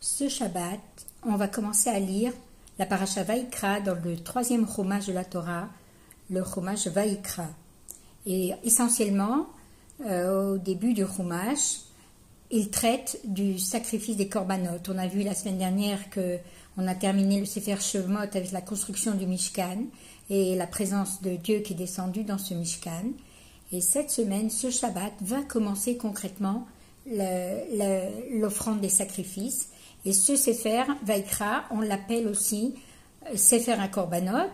Ce Shabbat, on va commencer à lire la Parasha Vaïkra dans le troisième Chumash de la Torah, le Chumash Vaïkra. Et essentiellement, au début du Chumash, il traite du sacrifice des korbanot. On a vu la semaine dernière qu'on a terminé le Sefer Shemot avec la construction du Mishkan et la présence de Dieu qui est descendu dans ce Mishkan. Et cette semaine, ce Shabbat va commencer concrètement l'offrande des sacrifices. Et ce Sefer Vaïkra, on l'appelle aussi Sefer HaKorbanot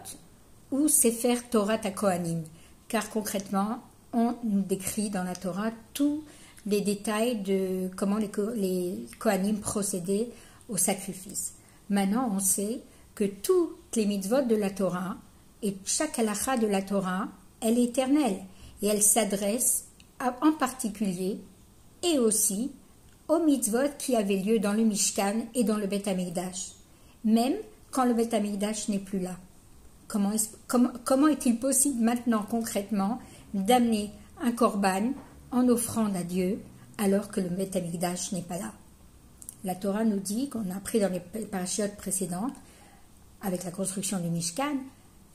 ou Sefer Torah HaKohanim, car concrètement, on nous décrit dans la Torah tous les détails de comment les Kohanim procédaient au sacrifice. Maintenant, on sait que toutes les mitzvot de la Torah et chaque halakha de la Torah, elle est éternelle et elle s'adresse en particulier et aussi aux mitzvot qui avaient lieu dans le Mishkan et dans le Beth Amikdash, même quand le Beth Amikdash n'est plus là. Comment est-il possible maintenant concrètement d'amener un korban en offrande à Dieu alors que le Beth Amikdash n'est pas là? La Torah nous dit, qu'on a appris dans les parashiotes précédentes, avec la construction du Mishkan,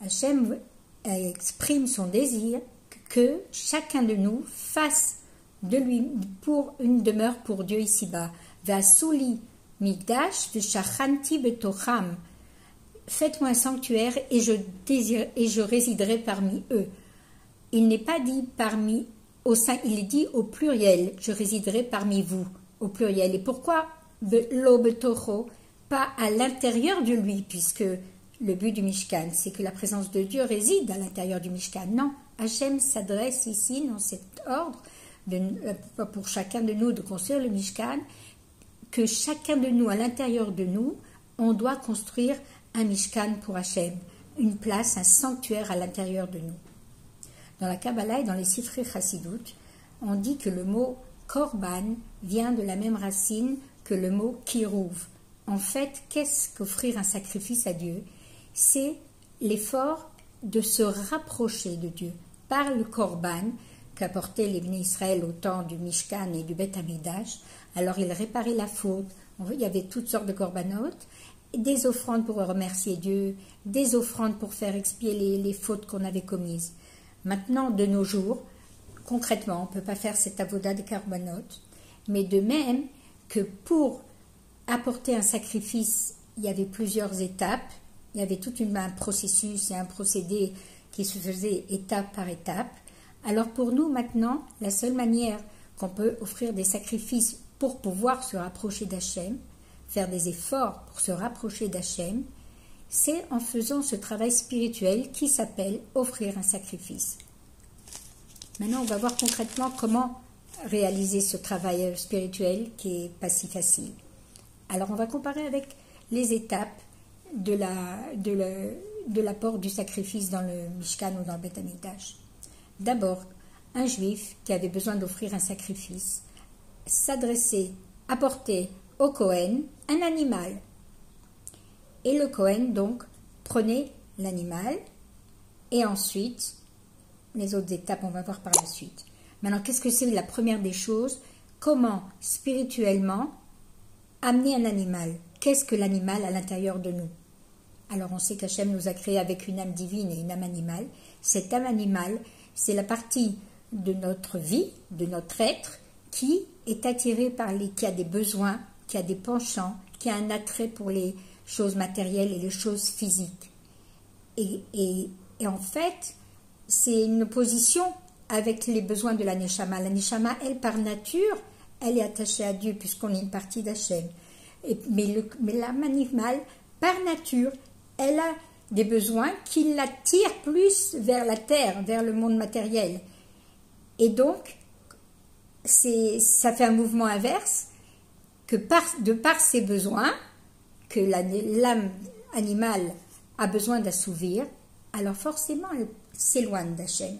Hachem exprime son désir que chacun de nous fasse de lui pour une demeure pour Dieu ici-bas. Vasuli mikdash v'shachanti betocham. Faites-moi un sanctuaire et je résiderai parmi eux. Il n'est pas dit parmi au sein, il est dit au pluriel. Je résiderai parmi vous au pluriel. Et pourquoi lo betocho, pas à l'intérieur de lui, puisque le but du Mishkan, c'est que la présence de Dieu réside à l'intérieur du Mishkan. Non, Hachem s'adresse ici dans cet ordre pour chacun de nous de construire le Mishkan, que chacun de nous, à l'intérieur de nous, on doit construire un Mishkan pour Hachem, une place, un sanctuaire à l'intérieur de nous. Dans la Kabbalah et dans les Sifrei Chassidut, on dit que le mot Korban vient de la même racine que le mot Kiruv. En fait, qu'est-ce qu'offrir un sacrifice à Dieu? C'est l'effort de se rapprocher de Dieu par le Korban qu'apportaient les Bnei Israël au temps du Mishkan et du Beth Amikdash. Alors ils réparaient la faute. Il y avait toutes sortes de korbanot, des offrandes pour remercier Dieu, des offrandes pour faire expier les fautes qu'on avait commises. Maintenant, de nos jours, concrètement, on ne peut pas faire cette avoda des korbanot, mais de même que pour apporter un sacrifice, il y avait plusieurs étapes, il y avait tout un processus et un procédé qui se faisait étape par étape. Alors pour nous maintenant, la seule manière qu'on peut offrir des sacrifices pour pouvoir se rapprocher d'Hachem, faire des efforts pour se rapprocher d'Hachem, c'est en faisant ce travail spirituel qui s'appelle offrir un sacrifice. Maintenant, on va voir concrètement comment réaliser ce travail spirituel qui n'est pas si facile. Alors on va comparer avec les étapes de l'apport du sacrifice dans le Mishkan ou dans le Beth Amikdash. D'abord, un juif qui avait besoin d'offrir un sacrifice apportait au Kohen un animal. Et le Kohen, donc, prenait l'animal et ensuite, les autres étapes, on va voir par la suite. Maintenant, qu'est-ce que c'est la première des choses? Comment, spirituellement, amener un animal? Qu'est-ce que l'animal à l'intérieur de nous? Alors, on sait qu'Hachem nous a créés avec une âme divine et une âme animale. Cette âme animale, c'est la partie de notre vie, de notre être, qui est attirée qui a des besoins, qui a des penchants, qui a un attrait pour les choses matérielles et les choses physiques. Et en fait, c'est une opposition avec les besoins de la Neshama. La Neshama, elle, par nature, elle est attachée à Dieu puisqu'on est une partie d'Hachem. Mais l'âme animale, par nature, elle a des besoins qui l'attirent plus vers la terre, vers le monde matériel. Et donc, ça fait un mouvement inverse, que de par ses besoins, que l'âme animale a besoin d'assouvir, alors forcément elle s'éloigne d'Hachem.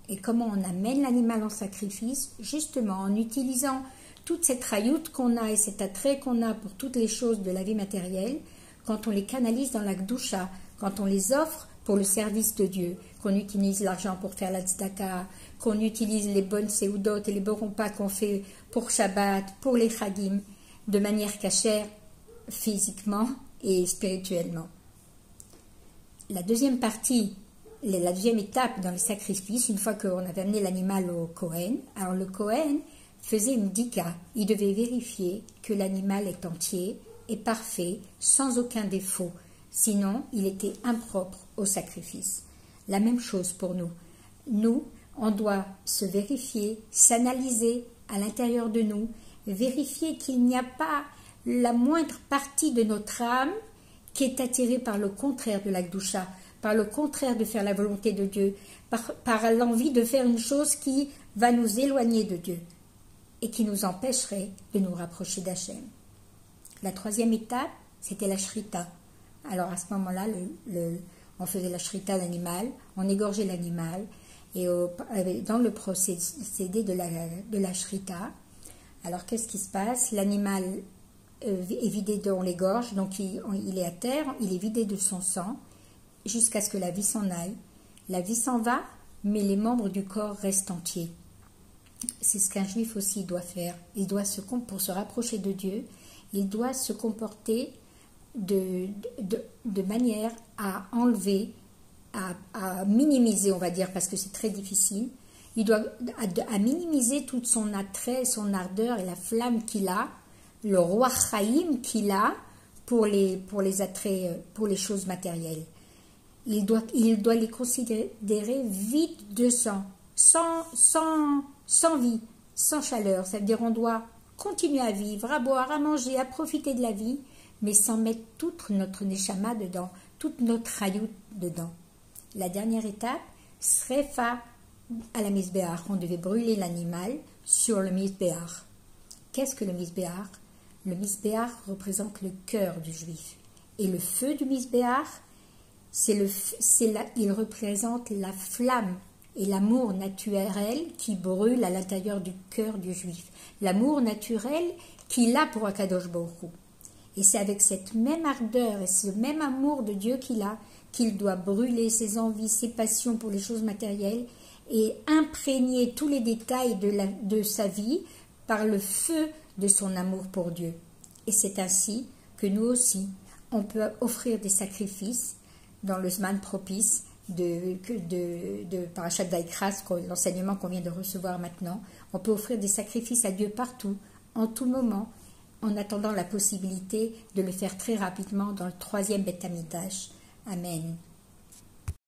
Et comment on amène l'animal en sacrifice? Justement en utilisant toute cette rayoute qu'on a et cet attrait qu'on a pour toutes les choses de la vie matérielle, quand on les canalise dans la Gdusha, quand on les offre pour le service de Dieu, qu'on utilise l'argent pour faire la tzedaka, qu'on utilise les bonnes séoudotes et les bons repas qu'on fait pour Shabbat, pour les Chagim, de manière cachère, physiquement et spirituellement. La deuxième partie, la deuxième étape dans les sacrifices, une fois qu'on avait amené l'animal au Kohen, alors le Kohen faisait une dika. Il devait vérifier que l'animal est entier et parfait, sans aucun défaut. Sinon, il était impropre au sacrifice. La même chose pour nous. Nous, on doit se vérifier, s'analyser à l'intérieur de nous, vérifier qu'il n'y a pas la moindre partie de notre âme qui est attirée par le contraire de la Gdusha, par le contraire de faire la volonté de Dieu, par l'envie de faire une chose qui va nous éloigner de Dieu et qui nous empêcherait de nous rapprocher d'Hachem. La troisième étape, c'était la shrita. Alors à ce moment-là, on faisait la shrita de l'animal, on égorgeait l'animal, et dans le procédé de la shrita, alors qu'est-ce qui se passe? L'animal est vidé, on l'égorge, donc il est à terre, il est vidé de son sang, jusqu'à ce que la vie s'en aille. La vie s'en va, mais les membres du corps restent entiers. C'est ce qu'un juif aussi doit faire. Il doit pour se rapprocher de Dieu, il doit se comporter de manière à enlever, à minimiser, on va dire, parce que c'est très difficile. Il doit à minimiser tout son attrait, son ardeur et la flamme qu'il a, le roi Chaim qu'il a pour les attraits, pour les choses matérielles. Il doit les considérer vides de sang, sans vie, sans chaleur. Ça veut dire on doit continuer à vivre, à boire, à manger, à profiter de la vie, mais sans mettre toute notre neshama dedans, toute notre hayout dedans. La dernière étape, srefa à la misbéach. On devait brûler l'animal sur le misbéach. Qu'est-ce que le misbéach? Le misbéach représente le cœur du juif. Et le feu du misbéach, il représente la flamme et l'amour naturel qui brûle à l'intérieur du cœur du juif. L'amour naturel qu'il a pour Akadosh Baruch Hu. Et c'est avec cette même ardeur et ce même amour de Dieu qu'il doit brûler ses envies, ses passions pour les choses matérielles et imprégner tous les détails de sa vie par le feu de son amour pour Dieu. Et c'est ainsi que nous aussi, on peut offrir des sacrifices dans le Zman propice de Parashat Vaikra, l'enseignement qu'on vient de recevoir maintenant. On peut offrir des sacrifices à Dieu partout, en tout moment, en attendant la possibilité de le faire très rapidement dans le 3e Beth Amikdash. Amen.